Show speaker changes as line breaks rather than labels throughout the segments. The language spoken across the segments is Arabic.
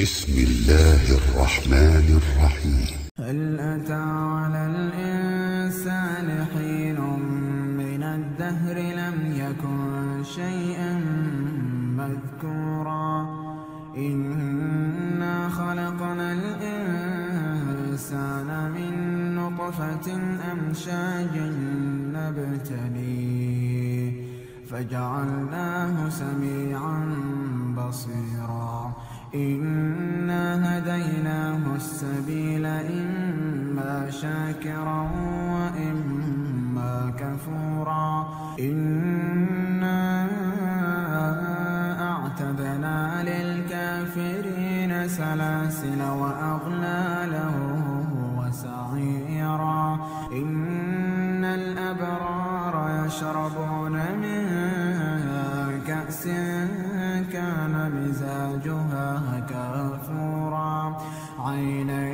بسم الله الرحمن الرحيم.
هل أتى على الإنسان حين من الدهر لم يكن شيئا مذكورا إنا خلقنا الإنسان من نطفة أمشاج نبتليه فجعلناه سميعا بصيرا إنا هديناه السبيل إما شاكرا وإما كفورا إنا أعتدنا للكافرين سلاسل وأغلالا وسعيرا إن الأبرار يشربون من كأس كان مزاجها كافورا عينا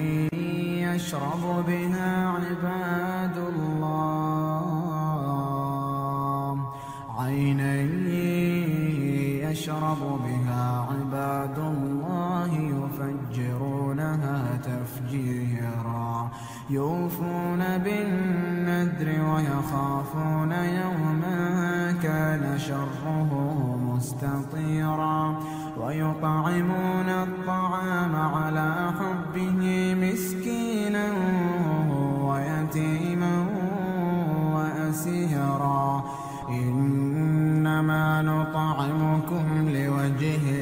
يشرب بها عباد الله يفجرونها تفجيرا يوفون بالنذر ويخافون يوما كان شره مستطيرا ويطعمون الطعام على حبه مسكينا ويتيما وأسيرا إنما نطعمكم لوجه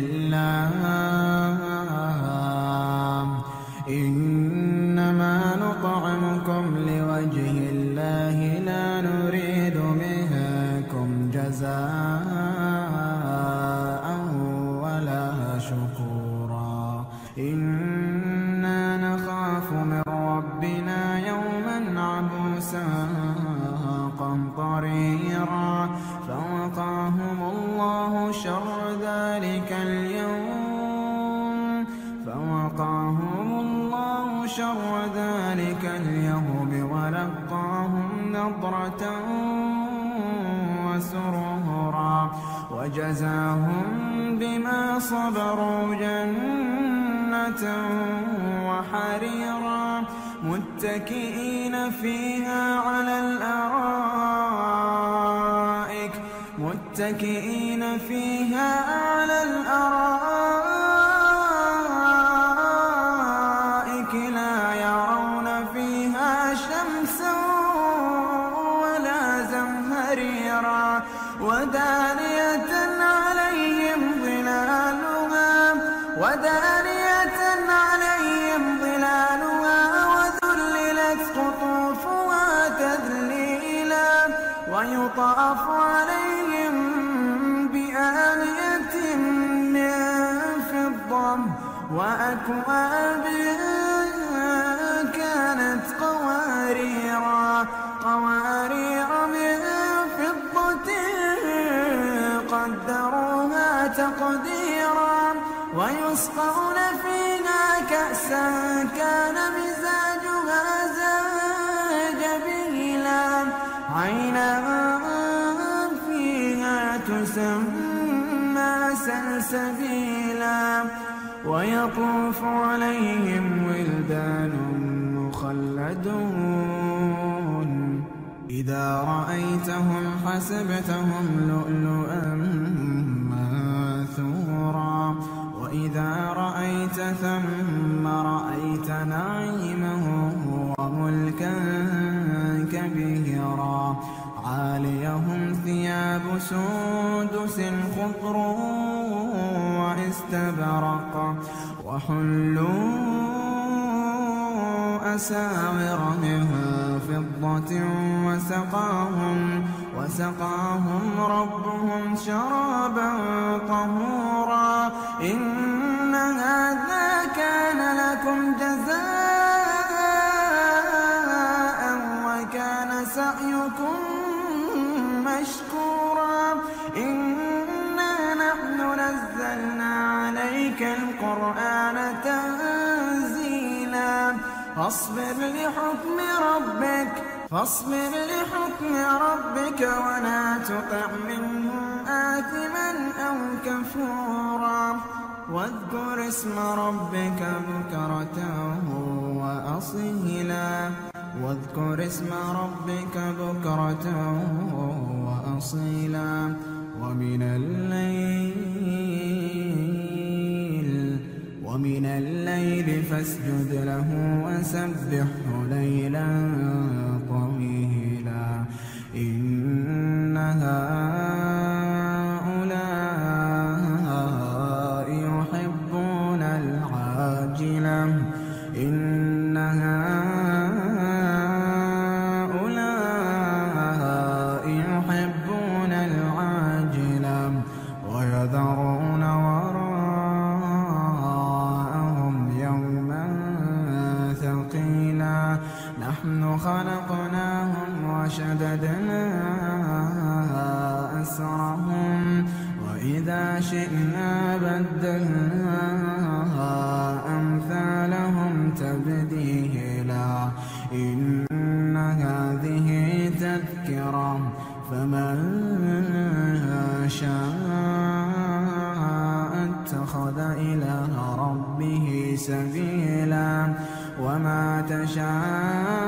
الله لا نريد منكم جزاء ولا شكورا إنا نخاف من ربنا يوما عبوسا قمطريرا فوقاهم الله شر ذلك اليوم ولقاهم نضرة وسرورا وجزاهم بما صبروا جنة وحريرا متكئين فيها على الأرائك لا يرون فيها شمسا ولا زمهريرا ودانية عليهم ظلالها وذللت قطوفها تذليلا ويطاف عليهم بآنية من فضة وأكواب كانت قوارير من فضة قدروها تقديرا ويسقون فيها كأسا كان مزاجها زنجبيلا عينا فيها تسمى سلسبيلا ويطوف عليهم ولدان مخلدون إذا رأيتهم حسبتهم لؤلؤا منثورا وإذا رأيت ثم رأيت نعيما وملكا كبيرا عاليهم ثياب سندس خضر واستبرق وحلوا أساور من فضة وسقاهم ربهم شرابا طهورا إن هذا كان لكم جزاء وكان سعيكم مشكورا إنا نحن نزلنا عليك القرآن تنزيلا فاصبر لحكم ربك ولا تطع منهم آثما أو كفورا واذكر اسم ربك بكرة وأصيلا واذكر اسم ربك بكرة وأصيلا ومن الليل فاسجد له وسبحه ليلا طويلا إن هؤلاء يحبون العاجلة إن هؤلاء يحبون العاجلة ويذرون وراءهم يوما ثقيلا نحن خلقناهم وشددنا أسرهم وإذا شئنا بدلنا أمثالهم تبديلا إن هذه تذكرة فمن شاء اتخذ إلى ربه سبيلا وما تشاءون